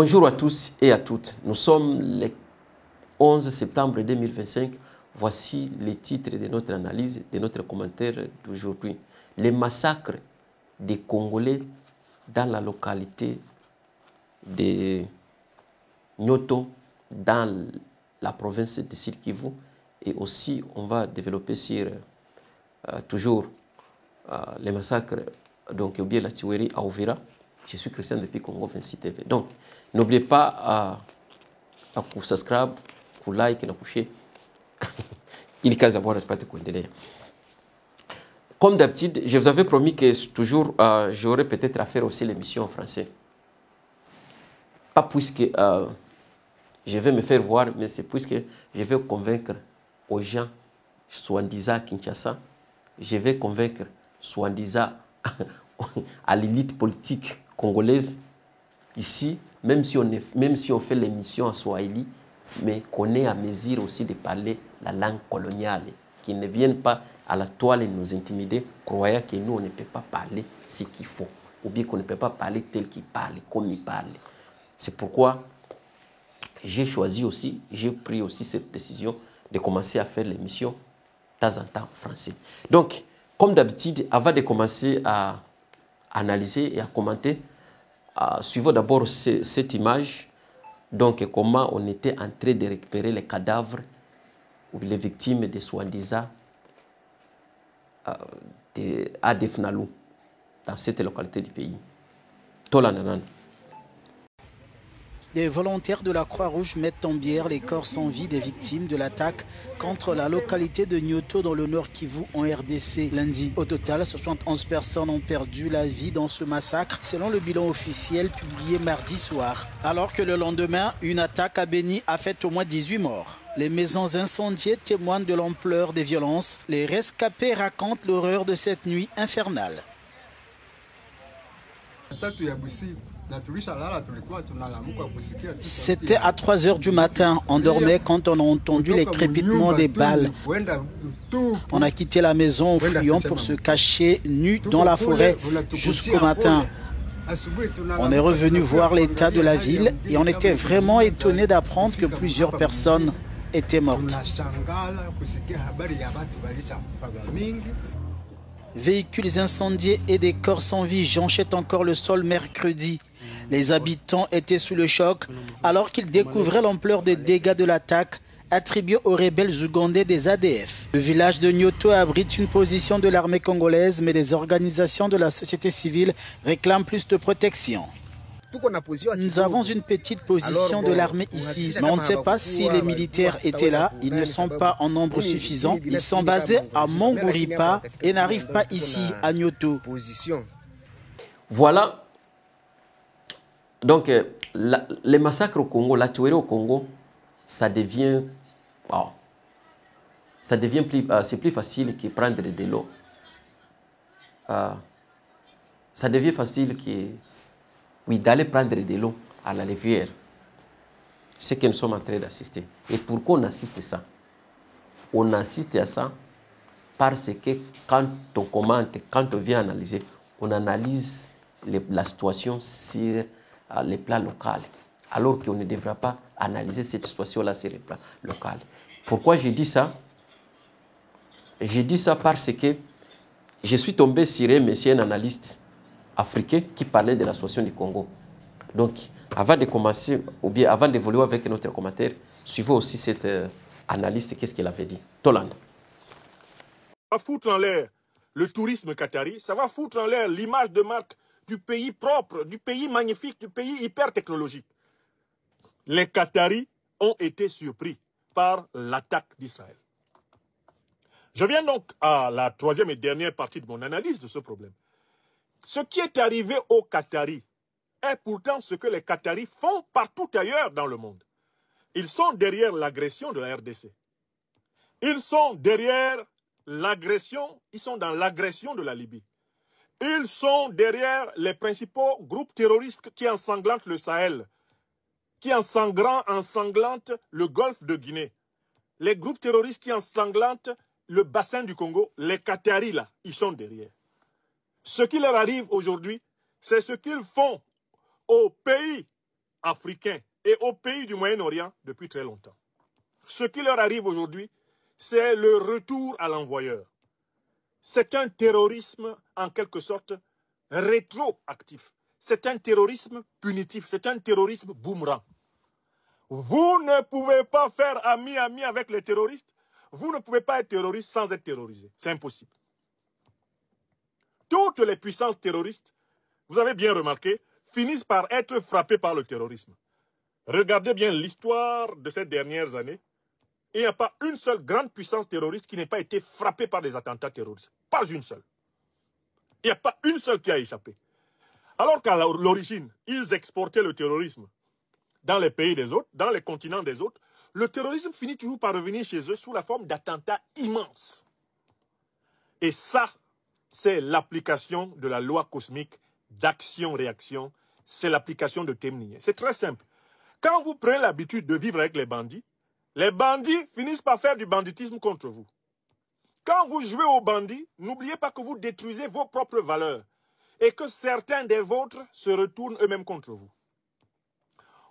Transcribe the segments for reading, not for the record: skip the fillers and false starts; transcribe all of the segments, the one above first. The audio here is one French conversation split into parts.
Bonjour à tous et à toutes. Nous sommes le 11 septembre 2025. Voici les titres de notre analyse, de notre commentaire d'aujourd'hui. Les massacres des Congolais dans la localité de Nyoto, dans la province de Sud Kivu. Et aussi, on va développer sur toujours les massacres donc Obié la Tiweri à Ouvira. Je suis Christian depuis Congo 26 TV. Donc, n'oubliez pas à subscribe, à like, à coucher. Il y a avoir respect kuendelea. Comme d'habitude, je vous avais promis que toujours j'aurais peut-être à faire aussi l'émission en français. Pas puisque je vais me faire voir, mais c'est puisque je vais convaincre aux gens, soi-disant à Kinshasa, je vais convaincre, soi-disant à l'élite politique congolaise, ici, même si on fait l'émission en Swahili, mais qu'on est à mesure aussi de parler la langue coloniale, qu'ils ne viennent pas à la toile et nous intimider, croyant que nous, on ne peut pas parler ce qu'il faut, ou bien qu'on ne peut pas parler tel qu'il parle, comme il parle. C'est pourquoi j'ai choisi aussi, j'ai pris aussi cette décision de commencer à faire l'émission de temps en temps en français. Donc, comme d'habitude, avant de commencer à analyser et à commenter, suivons d'abord cette image. Donc, comment on était en train de récupérer les cadavres ou les victimes de soi-disant ADF Nalu dans cette localité du pays. Tolananan. Des volontaires de la Croix-Rouge mettent en bière les corps sans vie des victimes de l'attaque contre la localité de Nyoto dans le Nord Kivu en RDC lundi. Au total, 71 personnes ont perdu la vie dans ce massacre, selon le bilan officiel publié mardi soir. Alors que le lendemain, une attaque à Beni a fait au moins 18 morts. Les maisons incendiées témoignent de l'ampleur des violences. Les rescapés racontent l'horreur de cette nuit infernale. C'était à 3 h du matin. On dormait quand on a entendu les crépitements des balles. On a quitté la maison en fuyant pour se cacher nus dans la forêt jusqu'au matin. On est revenu voir l'état de la ville et on était vraiment étonnés d'apprendre que plusieurs personnes étaient mortes. Véhicules incendiés et des corps sans vie jonchaient encore le sol mercredi. Les habitants étaient sous le choc alors qu'ils découvraient l'ampleur des dégâts de l'attaque attribuée aux rebelles ougandais des ADF. Le village de Nyoto abrite une position de l'armée congolaise, mais des organisations de la société civile réclament plus de protection. Nous avons une petite position de l'armée ici, mais on ne sait pas si les militaires étaient là. Ils ne sont pas en nombre suffisant. Ils sont basés à Monguripa et n'arrivent pas ici à Nyoto. Voilà. Donc, les massacres au Congo, la tuerie au Congo, ça devient c'est plus facile que prendre de l'eau. Ça devient facile d'aller prendre de l'eau à la rivière. C'est ce que nous sommes en train d'assister. Et pourquoi on assiste à ça? On assiste à ça parce que quand on commente, quand on vient analyser, on analyse la situation sur les plans locaux, alors qu'on ne devrait pas analyser cette situation-là sur les plans locaux. Pourquoi je dis ça? Je dis ça parce que je suis tombé sur un analyste africain qui parlait de la situation du Congo. Donc, avant de commencer, ou bien avant d'évoluer avec notre commentaire, suivez aussi cette analyste, qu'est-ce qu'il avait dit. Toland. Ça va foutre en l'air le tourisme qatari, ça va foutre en l'air l'image de marque du pays propre, du pays magnifique, du pays hyper technologique. Les Qataris ont été surpris par l'attaque d'Israël. Je viens donc à la troisième et dernière partie de mon analyse de ce problème. Ce qui est arrivé aux Qataris est pourtant ce que les Qataris font partout ailleurs dans le monde. Ils sont derrière l'agression de la RDC. Ils sont derrière l'agression, ils sont dans l'agression de la Libye. Ils sont derrière les principaux groupes terroristes qui ensanglantent le Sahel, qui ensanglantent le golfe de Guinée. Les groupes terroristes qui ensanglantent le bassin du Congo, les Qataris là, ils sont derrière. Ce qui leur arrive aujourd'hui, c'est ce qu'ils font aux pays africains et aux pays du Moyen-Orient depuis très longtemps. Ce qui leur arrive aujourd'hui, c'est le retour à l'envoyeur. C'est un terrorisme, en quelque sorte, rétroactif. C'est un terrorisme punitif. C'est un terrorisme boomerang. Vous ne pouvez pas faire ami-ami avec les terroristes. Vous ne pouvez pas être terroriste sans être terrorisé. C'est impossible. Toutes les puissances terroristes, vous avez bien remarqué, finissent par être frappées par le terrorisme. Regardez bien l'histoire de ces dernières années. Il n'y a pas une seule grande puissance terroriste qui n'ait pas été frappée par des attentats terroristes. Pas une seule. Il n'y a pas une seule qui a échappé. Alors qu'à l'origine, ils exportaient le terrorisme dans les pays des autres, dans les continents des autres, le terrorisme finit toujours par revenir chez eux sous la forme d'attentats immenses. Et ça, c'est l'application de la loi cosmique d'action-réaction. C'est l'application de Temnier. C'est très simple. Quand vous prenez l'habitude de vivre avec les bandits finissent par faire du banditisme contre vous. Quand vous jouez aux bandits, n'oubliez pas que vous détruisez vos propres valeurs et que certains des vôtres se retournent eux-mêmes contre vous.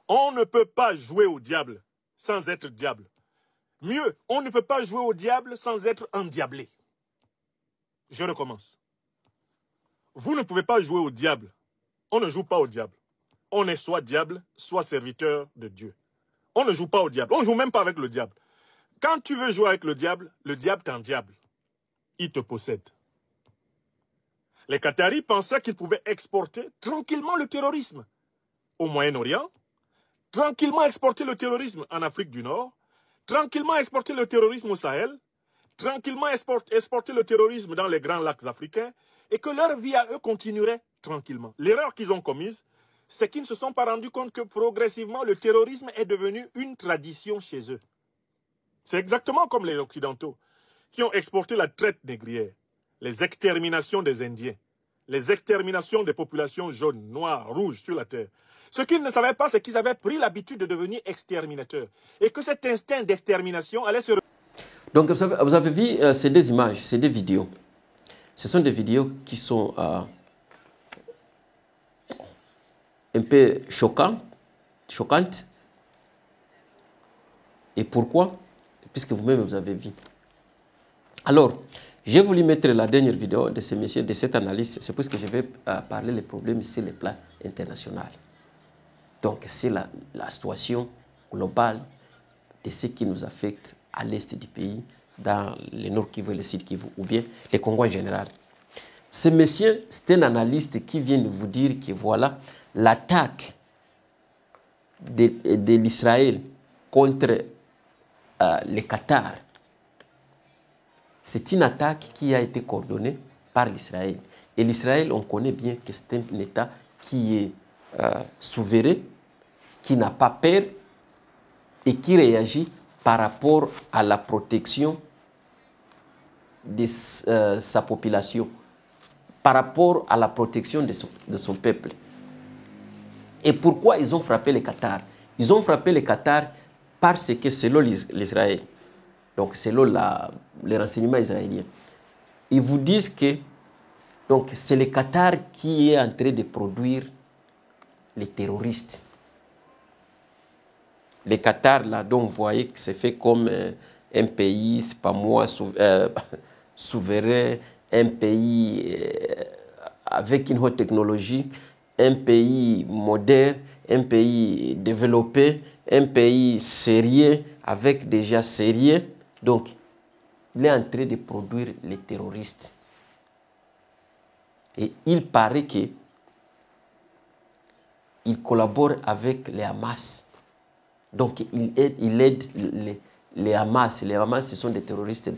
On ne peut pas jouer au diable sans être diable. Mieux, on ne peut pas jouer au diable sans être endiablé. Je recommence. Vous ne pouvez pas jouer au diable. On ne joue pas au diable. On est soit diable, soit serviteur de Dieu. On ne joue pas au diable. On ne joue même pas avec le diable. Quand tu veux jouer avec le diable t'endiable. Il te possède. Les Qataris pensaient qu'ils pouvaient exporter tranquillement le terrorisme au Moyen-Orient, tranquillement exporter le terrorisme en Afrique du Nord, tranquillement exporter le terrorisme au Sahel, tranquillement exporter le terrorisme dans les grands lacs africains, et que leur vie à eux continuerait tranquillement. L'erreur qu'ils ont commise, c'est qu'ils ne se sont pas rendus compte que progressivement, le terrorisme est devenu une tradition chez eux. C'est exactement comme les Occidentaux, qui ont exporté la traite négrière, les exterminations des Indiens, les exterminations des populations jaunes, noires, rouges sur la terre. Ce qu'ils ne savaient pas, c'est qu'ils avaient pris l'habitude de devenir exterminateurs. Et que cet instinct d'extermination allait se... Donc, vous avez vu, c'est des images, c'est des vidéos. Ce sont des vidéos qui sont un peu choquantes. Et pourquoi? Puisque vous-même, vous avez vu. Alors, j'ai voulu mettre la dernière vidéo de ce monsieur, de cette analyse. C'est parce que je vais parler des problèmes sur le plan international. Donc, c'est la situation globale de ce qui nous affecte à l'est du pays, dans le nord Kivu et le sud Kivu, ou bien le Congo en général. Ce monsieur, c'est un analyste qui vient de vous dire que voilà, l'attaque de l'Israël contre le Qatar, c'est une attaque qui a été coordonnée par l'Israël. Et l'Israël, on connaît bien que c'est un État qui est souverain, qui n'a pas peur et qui réagit par rapport à la protection de sa population, par rapport à la protection de son peuple. Et pourquoi ils ont frappé le Qatar? Ils ont frappé le Qatar parce que selon l'Israël, donc selon les renseignements israéliens, ils vous disent que c'est le Qatar qui est en train de produire les terroristes. Le Qatar, là, donc vous voyez que c'est fait comme un pays, c'est pas moi, souverain, un pays avec une haute technologie, un pays moderne, un pays développé, un pays sérieux, avec déjà sérieux. Donc, il est en train de produire les terroristes. Et il paraît qu'il collabore avec les Hamas. Donc, il aide les Hamas. Les Hamas, ce sont des terroristes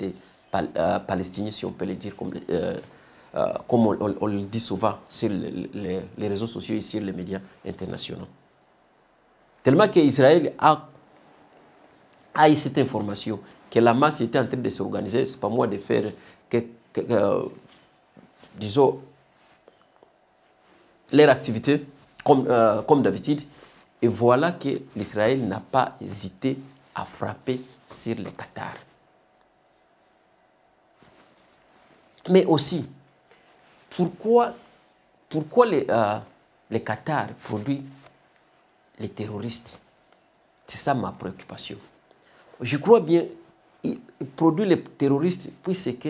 palestiniens, si on peut le dire, comme on le dit souvent sur les réseaux sociaux et sur les médias internationaux. Tellement qu'Israël a eu cette information, que la masse était en train de s'organiser, ce n'est pas moi de faire, disons, leur activité comme d'habitude. Et voilà que l'Israël n'a pas hésité à frapper sur le Qatar. Mais aussi, pourquoi le Qatar produit les terroristes. C'est ça ma préoccupation. Je crois bien qu'il produit les terroristes puisque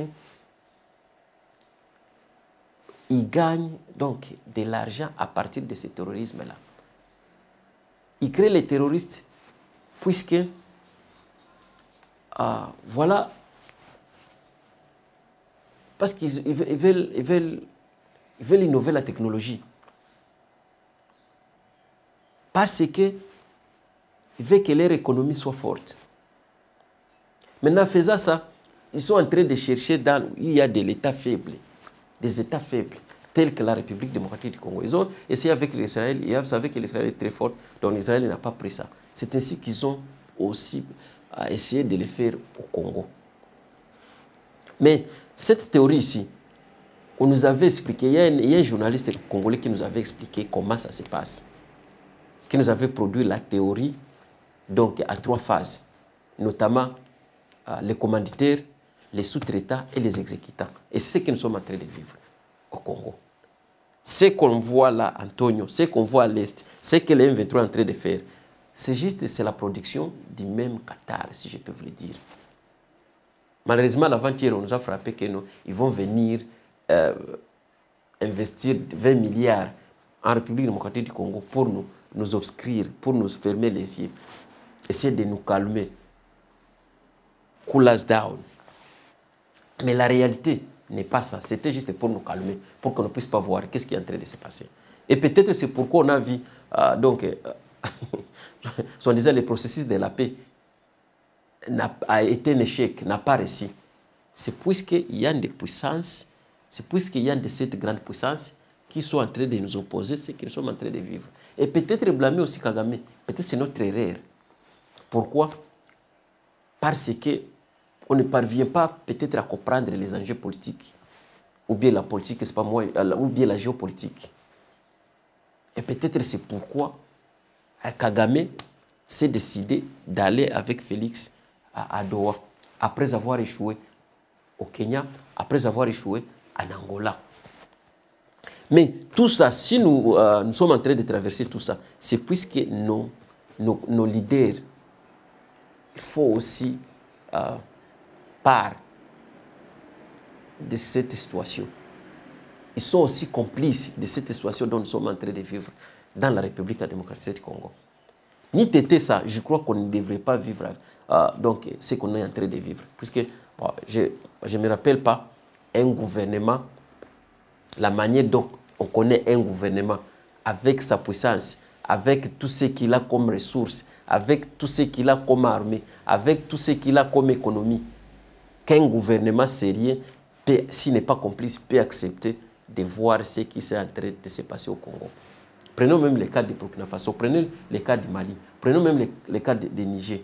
il gagne donc de l'argent à partir de ce terrorisme-là. Il crée les terroristes puisque, voilà, parce qu'ils veulent innover la technologie. Parce qu'ils veulent que leur économie soit forte. Maintenant, faisant ça, ils sont en train de chercher dans où il y a de l'État faible, des États faibles, tels que la République démocratique du Congo. Ils ont essayé avec l'Israël, et ils savaient que l'Israël est très fort, donc l'Israël n'a pas pris ça. C'est ainsi qu'ils ont aussi essayé de le faire au Congo. Mais cette théorie ici, on nous avait expliqué, il y a un journaliste congolais qui nous avait expliqué comment ça se passe, qui nous avait produit la théorie donc à 3 phases, notamment les commanditaires, les sous-traitants et les exécutants. Et c'est ce que nous sommes en train de vivre au Congo. Ce qu'on voit là, Antonio, ce qu'on voit à l'Est, ce que les M23 est en train de faire, c'est juste la production du même Qatar, si je peux vous le dire. Malheureusement, l'avant-hier, on nous a frappé qu'ils vont venir investir 20 milliards en République démocratique du Congo pour nous obscrire, pour nous fermer les yeux, essayer de nous calmer. Cool us down. Mais la réalité n'est pas ça. C'était juste pour nous calmer, pour qu'on ne puisse pas voir qu'est-ce qui est en train de se passer. Et peut-être c'est pourquoi on a vu, soit disant, le processus de la paix a été un échec, n'a pas réussi. C'est puisqu'il y a des puissances, c'est puisqu'il y a de cette grande puissance qui sont en train de nous opposer ce que nous sommes en train de vivre. Et peut-être blâmer aussi Kagame. Peut-être c'est notre erreur. Pourquoi? Parce qu'on ne parvient pas peut-être à comprendre les enjeux politiques, ou bien la politique, c'est pas moi, ou bien la géopolitique. Et peut-être c'est pourquoi Kagame s'est décidé d'aller avec Félix à Doha, après avoir échoué au Kenya, après avoir échoué en Angola. Mais tout ça, si nous sommes en train de traverser tout ça, c'est puisque nos leaders, il faut aussi part de cette situation. Ils sont aussi complices de cette situation dont nous sommes en train de vivre dans la République démocratique du Congo. Ni tété ça, je crois qu'on ne devrait pas vivre donc ce qu'on est en train de vivre. Puisque je ne me rappelle pas un gouvernement, la manière dont on connaît un gouvernement avec sa puissance, avec tout ce qu'il a comme ressources, avec tout ce qu'il a comme armée, avec tout ce qu'il a comme économie, qu'un gouvernement sérieux, s'il n'est pas complice, peut accepter de voir ce qui est en train de se passer au Congo. Prenons même le cas de Burkina Faso, prenons le cas du Mali, prenons même le cas de Niger,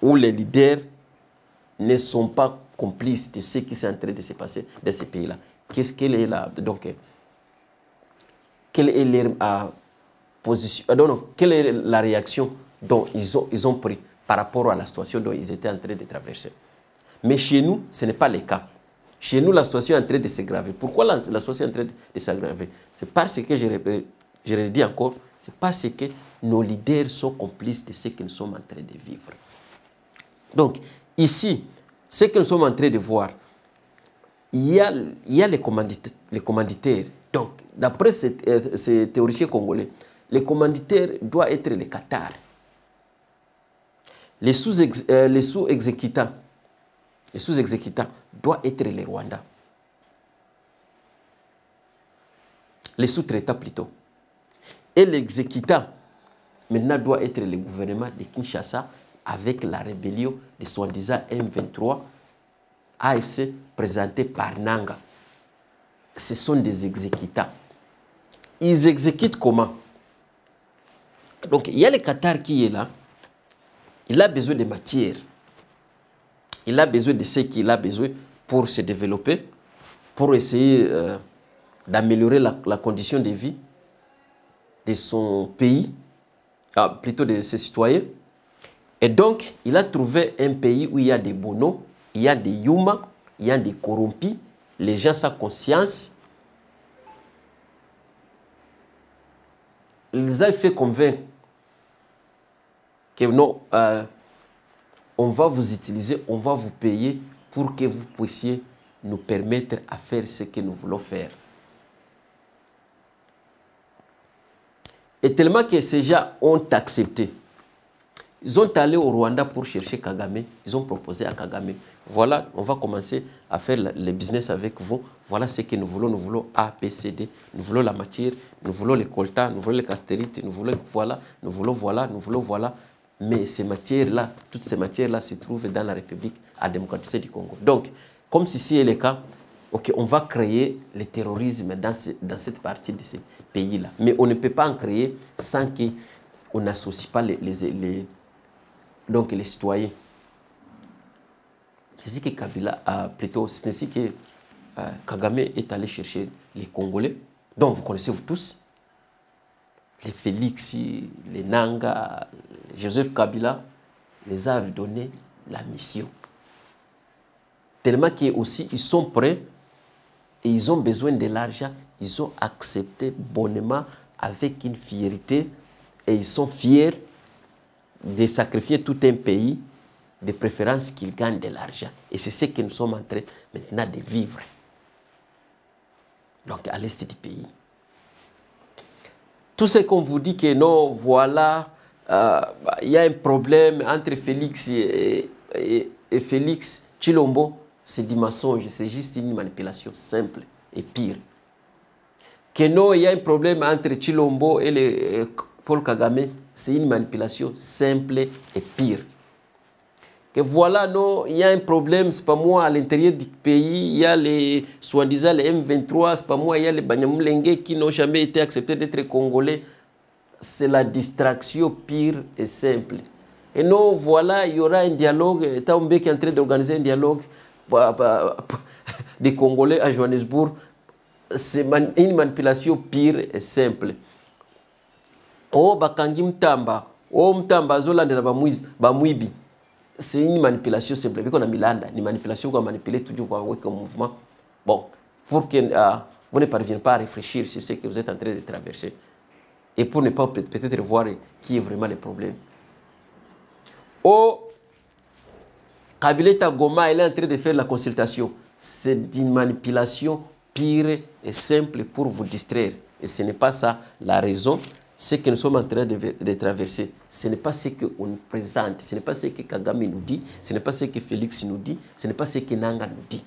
où les leaders ne sont pas complices de ce qui est en train de se passer dans ces pays-là. Quelle est la position, quelle est la réaction dont ils ont pris par rapport à la situation dont ils étaient en train de traverser? Mais chez nous, ce n'est pas le cas. Chez nous, la situation est en train de s'aggraver. Pourquoi la situation est en train de s'aggraver? C'est parce que, je le dis encore, c'est parce que nos leaders sont complices de ce que nous sommes en train de vivre. Donc, ici, ce que nous sommes en train de voir, il y a les commanditaires. Donc, d'après ces théoriciens congolais, les commanditaires doivent être les Qatar. Les sous-exécutants doivent être les Rwandais. Les sous-traitants plutôt. Et l'exécutant, maintenant, doit être le gouvernement de Kinshasa avec la rébellion de soi-disant M23, AFC, présenté par Nanga. Ce sont des exécutants. Ils exécutent comment? Donc, il y a le Qatar qui est là. Il a besoin de matière. Il a besoin de ce qu'il a besoin pour se développer, pour essayer d'améliorer la condition de vie de son pays, plutôt de ses citoyens. Et donc, il a trouvé un pays où il y a des bonos, il y a des Yuma, il y a des corrompus, les gens sans conscience. ils avaient fait convaincre que non, on va vous utiliser, on va vous payer pour que vous puissiez nous permettre à faire ce que nous voulons faire. Et tellement que ces gens ont accepté. Ils sont allés au Rwanda pour chercher Kagame. Ils ont proposé à Kagame, voilà, on va commencer à faire le business avec vous. Voilà ce que nous voulons. Nous voulons A, B, C, D. Nous voulons la matière, nous voulons les coltas, nous voulons les castérites, nous voulons voilà, nous voulons voilà, nous voulons voilà. Mais ces matières-là, toutes ces matières-là se trouvent dans la République démocratique du Congo. Donc, comme ceci est le cas, okay, on va créer le terrorisme dans cette partie de ces pays-là. Mais on ne peut pas en créer sans qu'on n'associe pas donc les citoyens. C'est ce que Kabila a plutôt, c'est ainsi que Kagame est allé chercher les Congolais, dont vous connaissez vous tous, les Félix, les Nanga, Joseph Kabila, les a donné la mission. Tellement qu'ils sont prêts et ils ont besoin de l'argent, ils ont accepté bonnement avec une fierté et ils sont fiers de sacrifier tout un pays, de préférence qu'ils gagnent de l'argent. Et c'est ce que nous sommes en train maintenant de vivre. Donc à l'est du pays. Tout ce qu'on vous dit que non, voilà, il y a un problème entre Félix et Félix Tshilombo, c'est du mensonge, c'est juste une manipulation simple et pire. Que non, il y a un problème entre Tshilombo et Paul Kagame, c'est une manipulation simple et pire. Que voilà, non, il y a un problème, c'est pas moi, à l'intérieur du pays, il y a les, soi-disant, les M23, c'est pas moi, il y a les Banyamulenge qui n'ont jamais été acceptés d'être congolais. C'est la distraction pire et simple. Et non, voilà, il y aura un dialogue, Taoumbe qui est en train d'organiser un dialogue des Congolais à Johannesburg. C'est une manipulation pire et simple. Oh, Bakangi Mtamba, oh, Mtamba, Zolanda, Bamwibi. C'est une manipulation simple. Vu qu'on a Milanda, une manipulation qu'on a manipulé toujours avec un mouvement. Bon, pour que vous ne parveniez pas à réfléchir sur ce que vous êtes en train de traverser. Et pour ne pas peut-être voir qui est vraiment le problème. Oh, Kabila Goma, elle est en train de faire la consultation. C'est une manipulation pire et simple pour vous distraire. Et ce n'est pas ça la raison. Ce que nous sommes en train de traverser, ce n'est pas ce qu'on nous présente, ce n'est pas ce que Kagame nous dit, ce n'est pas ce que Félix nous dit, ce n'est pas ce que Nanga nous dit.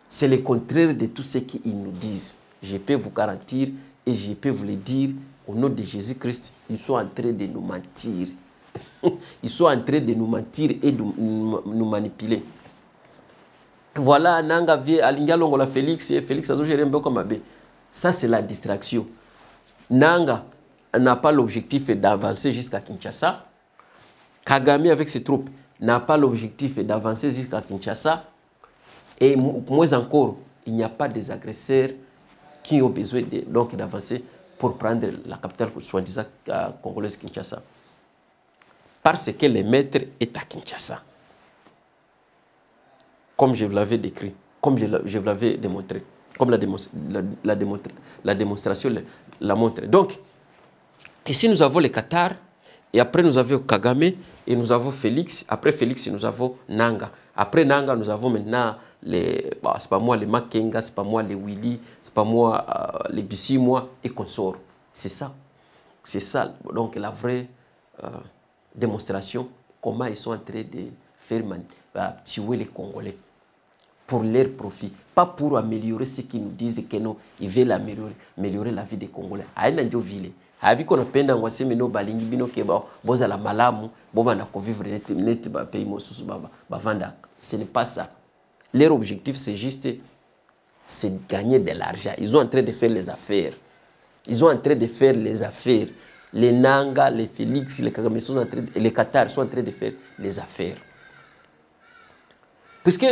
C'est le contraire de tout ce qu'ils nous disent. Je peux vous garantir et je peux vous le dire, au nom de Jésus-Christ, ils sont en train de nous mentir. Ils sont en train de nous mentir et de nous manipuler. Voilà, Nanga vient à Lingalongola Félix et Félix a géré un peu comme Abbé. Ça, c'est la distraction. Nanga n'a pas l'objectif d'avancer jusqu'à Kinshasa. Kagame, avec ses troupes, n'a pas l'objectif d'avancer jusqu'à Kinshasa. Et moins encore, il n'y a pas des agresseurs qui ont besoin d'avancer pour prendre la capitale soi-disant congolaise Kinshasa. Parce que le maître est à Kinshasa. Comme je vous l'avais décrit, comme je vous l'avais démontré. Comme la démonstration la montre. Donc, ici nous avons le Qatar, et après nous avons Kagame, et nous avons Félix. Après Félix, nous avons Nanga. Après Nanga, nous avons maintenant c'est pas moi les Makenga, c'est pas moi les Willy, c'est pas moi les Bissimois et consorts. C'est ça. C'est ça, donc la vraie démonstration, comment ils sont en train de faire tuer les Congolais. Pour leur profit, pas pour améliorer ce qu'ils nous disent que non, ils veulent améliorer la vie des Congolais. Aïna ndio vile. Habi qu'on appelle dans wase meno balingi bino ke ba boza la malamu, boba na ko vivre net ba pays mosusu ba vanda. Ce n'est pas ça. Leur objectif c'est juste c'est gagner de l'argent. Ils sont en train de faire les affaires. Ils sont en train de faire les affaires. Les Nanga, les Félix, les Kagame sont en train les Qatar sont en train de faire les affaires. Puisque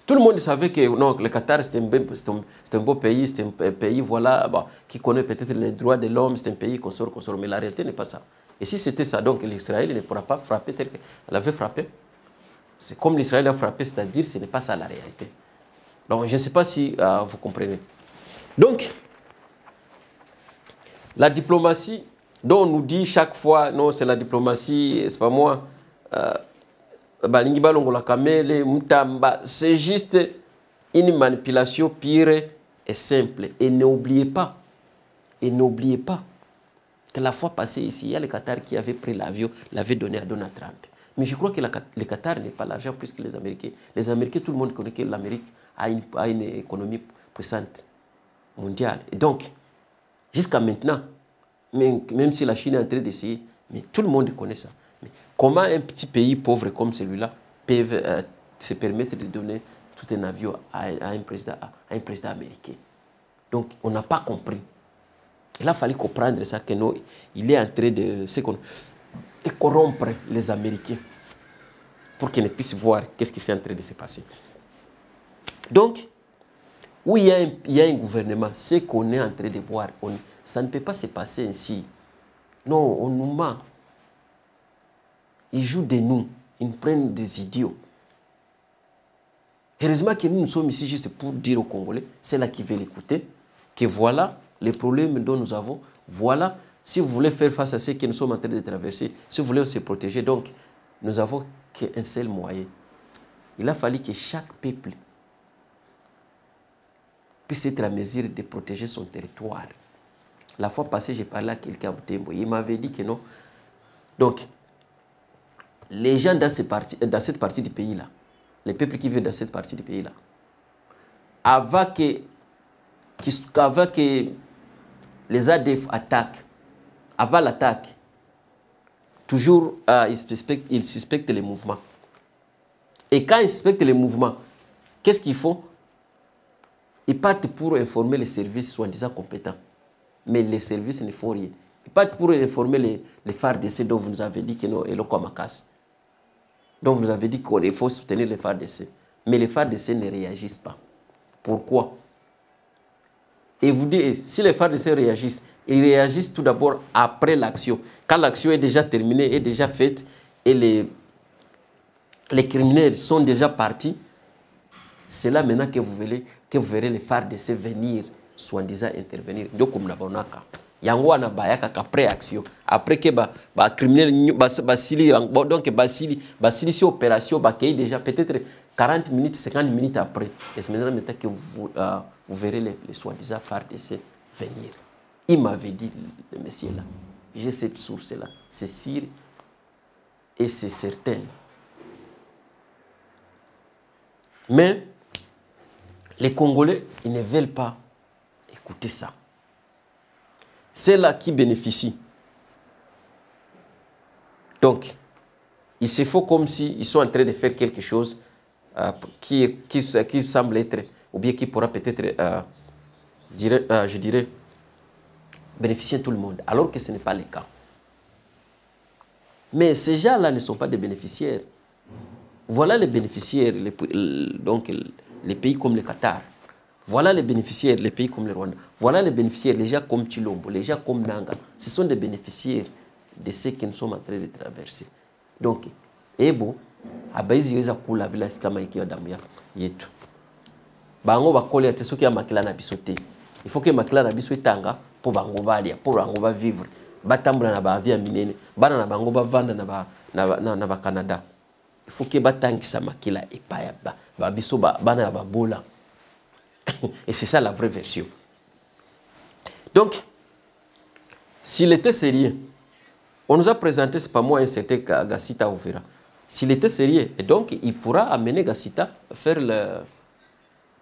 tout le monde savait que non, le Qatar, c'est un beau pays, c'est un pays voilà, qui connaît peut-être les droits de l'homme, c'est un pays qu'on sort, mais la réalité n'est pas ça. Et si c'était ça, donc l'Israël ne pourra pas frapper tel qu'elle avait frappé. C'est comme l'Israël a frappé, c'est-à-dire que ce n'est pas ça la réalité. Donc je ne sais pas si vous comprenez. Donc, La diplomatie, dont on nous dit chaque fois, non, c'est la diplomatie, c'est pas moi, c'est juste une manipulation pure et simple. Et n'oubliez pas que la fois passée ici, il y a le Qatar qui avait pris l'avion, l'avait donné à Donald Trump. Mais je crois que le Qatar n'est pas l'argent plus que les Américains. Les Américains, tout le monde connaît que l'Amérique a une économie puissante mondiale. Et donc, jusqu'à maintenant, même si la Chine est en train d'essayer, mais tout le monde connaît ça. Mais comment un petit pays pauvre comme celui-là peut se permettre de donner tout un avion à un président américain? Donc, on n'a pas compris. Il a fallu comprendre ça, que non, il est en train de corrompre les Américains pour qu'ils ne puissent voir qu'est-ce qui est en train de se passer. Donc, où il y a un gouvernement, ce qu'on est en train de voir, ça ne peut pas se passer ainsi. Non, on nous ment. Ils jouent de nous, ils nous prennent des idiots. Heureusement que nous sommes ici juste pour dire aux Congolais, c'est là qui veulent l'écouter, que voilà les problèmes dont nous avons, voilà, si vous voulez faire face à ce que nous sommes en train de traverser, si vous voulez se protéger, donc nous n'avons qu'un seul moyen. Il a fallu que chaque peuple puisse être à mesure de protéger son territoire. La fois passée, j'ai parlé à quelqu'un à Butembo, il m'avait dit que non. Donc, les gens dans cette partie du pays-là, les peuples qui vivent dans cette partie du pays-là, avant que les ADF attaquent, avant l'attaque, toujours ils suspectent les mouvements. Et quand ils suspectent les mouvements, qu'est-ce qu'ils font? Ils partent pour informer les services soi-disant compétents. Mais les services ne font rien. Ils partent pour informer les FARDC dont vous nous avez dit que non, et le Komakas. Donc vous nous avez dit qu'il faut soutenir les FARDC. Mais les FARDC ne réagissent pas. Pourquoi? Et vous dites, si les FARDC réagissent, ils réagissent tout d'abord après l'action. Quand l'action est déjà terminée, est déjà faite, et les criminels sont déjà partis, c'est là maintenant que vous verrez les FARDC venir, soi-disant intervenir. Donc, comme nous avons yango wana bayaka après action après que ba criminel basili donc basili si opération bakay déjà peut-être 40 minutes 50 minutes après et c'est maintenant que vous verrez les soi-disant FARDC venir. Il m'avait dit, le monsieur là, j'ai cette source là, c'est sûr et c'est certain. Mais les Congolais, ils ne veulent pas écouter ça. C'est là qui bénéficient. Donc, il se faut comme s'ils sont en train de faire quelque chose qui semble être, ou bien qui pourra peut-être, je dirais, bénéficier tout le monde, alors que ce n'est pas le cas. Mais ces gens-là ne sont pas des bénéficiaires. Voilà les bénéficiaires, donc les pays comme le Qatar. Voilà les bénéficiaires, les pays comme le Rwanda. Voilà les bénéficiaires, les gens comme Chilombo, les gens comme Nanga. Ce sont des bénéficiaires de ce que nous sommes en train de traverser. Donc, Ebo, Abaïzi Kula Villa Skamaiki Adamia, Yetu. Bango Bakoli a soki ya makila na bisote. Il faut que makila na biso etanga pour bango balia, pour bango ba vivre. Batambula na ba via minene, bana na bango ba vanda na ba Canada. Il faut que batangisa makila epaya ba biso bana ba bola. Et c'est ça la vraie version. Donc, s'il était sérieux, on nous a présenté, c'est pas moi, un certain Gassita Ouvera. S'il était sérieux, et donc il pourra amener Gassita à faire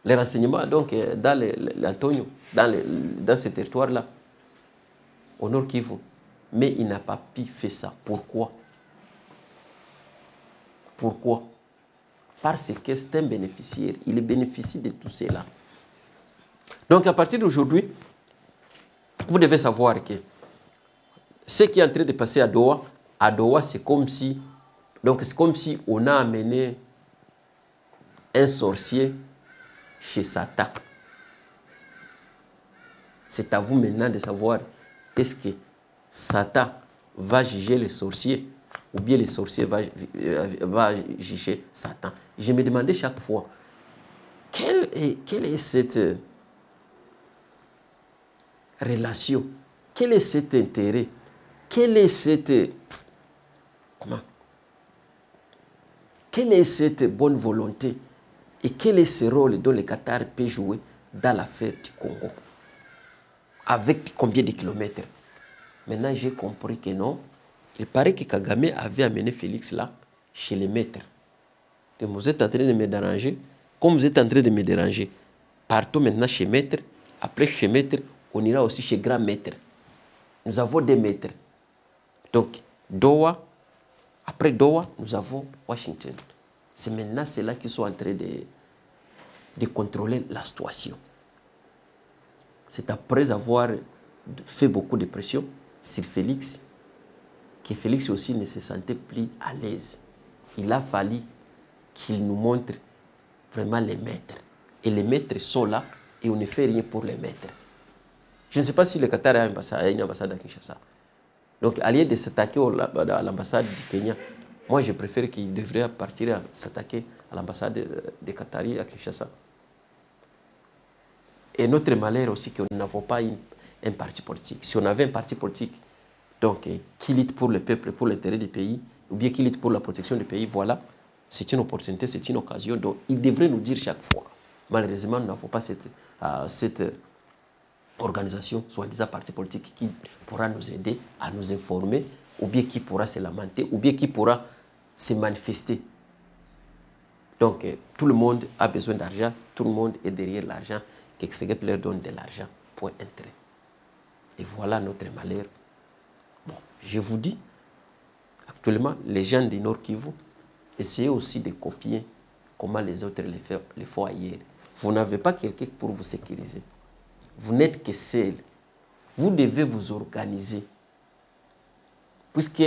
les renseignements donc, dans l'Antonio, dans ce territoire-là, au Nord Kivu. Mais il n'a pas pu faire ça. Pourquoi? Pourquoi? Parce que c'est un bénéficiaire. Il bénéficie de tout cela. Donc à partir d'aujourd'hui, vous devez savoir que ce qui est en train de passer à Doha, c'est comme si on a amené un sorcier chez Satan. C'est à vous maintenant de savoir est-ce que Satan va juger les sorciers ou bien les sorciers va juger Satan. Je me demandais chaque fois quelle est cette relation Quel est cet intérêt? Quelle est cette... Comment? Quelle est cette bonne volonté? Et quel est ce rôle dont le Qatar peut jouer dans l'affaire du Congo? Avec combien de kilomètres? Maintenant, j'ai compris que non. Il paraît que Kagame avait amené Félix là, chez les maîtres. Et vous êtes en train de me déranger. Comme vous êtes en train de me déranger, partons maintenant chez maître. Après chez maître, on ira aussi chez grand maître. Nous avons des maîtres. Donc, Doha, après Doha, nous avons Washington. C'est maintenant ceux-là qui sont en train de contrôler la situation. C'est après avoir fait beaucoup de pression sur Félix que Félix aussi ne se sentait plus à l'aise. Il a fallu qu'il nous montre vraiment les maîtres. Et les maîtres sont là et on ne fait rien pour les maîtres. Je ne sais pas si le Qatar a une ambassade à Kinshasa. Donc, à lieu de s'attaquer à l'ambassade du Kenya, moi je préfère qu'il devrait partir à s'attaquer à l'ambassade de Qatari à Kinshasa. Et notre malheur aussi, que nous n'avons pas un parti politique. Si on avait un parti politique, donc, qui lutte pour le peuple, pour l'intérêt du pays, ou bien qui lutte pour la protection du pays, voilà, c'est une opportunité, c'est une occasion. Donc, il devrait nous dire chaque fois. Malheureusement, nous n'avons pas cette organisation, soi-disant parti politique, qui pourra nous aider à nous informer, ou bien qui pourra se lamenter, ou bien qui pourra se manifester. Donc, tout le monde a besoin d'argent, tout le monde est derrière l'argent, que Tshisekedi leur donne de l'argent, point intérêt. Et voilà notre malheur. Bon, je vous dis, actuellement, les gens du Nord Kivu, essayez aussi de copier comment les autres les font ailleurs. Vous n'avez pas quelqu'un pour vous sécuriser. Vous n'êtes que seul. Vous devez vous organiser. Puisque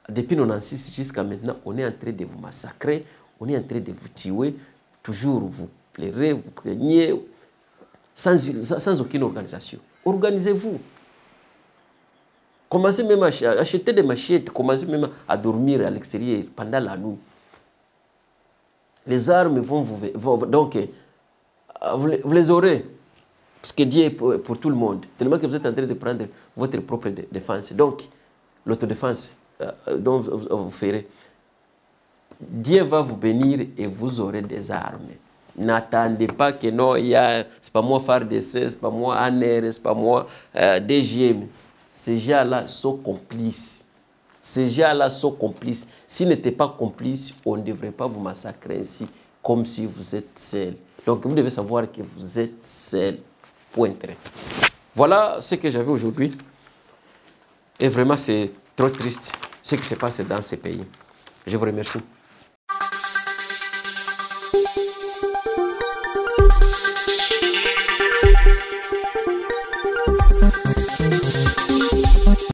depuis 1996 jusqu'à maintenant, on est en train de vous massacrer, on est en train de vous tuer, toujours vous plairez, vous craignez, sans aucune organisation. Organisez-vous. Commencez même à acheter des machettes, commencez même à dormir à l'extérieur pendant la nuit. Les armes donc, vous les aurez. Parce que Dieu est pour tout le monde. Tellement que vous êtes en train de prendre votre propre défense. Donc, l'autodéfense dont vous ferez. Dieu va vous bénir et vous aurez des armes. N'attendez pas que non, c'est pas moi FARDC, c'est pas moi ANR, c'est pas moi DGM. Ces gens-là sont complices. Ces gens-là sont complices. S'ils n'étaient pas complices, on ne devrait pas vous massacrer ainsi, comme si vous êtes seul. Donc, vous devez savoir que vous êtes seul. Point très. Voilà ce que j'avais aujourd'hui. Et vraiment, c'est trop triste ce qui se passe dans ces pays. Je vous remercie.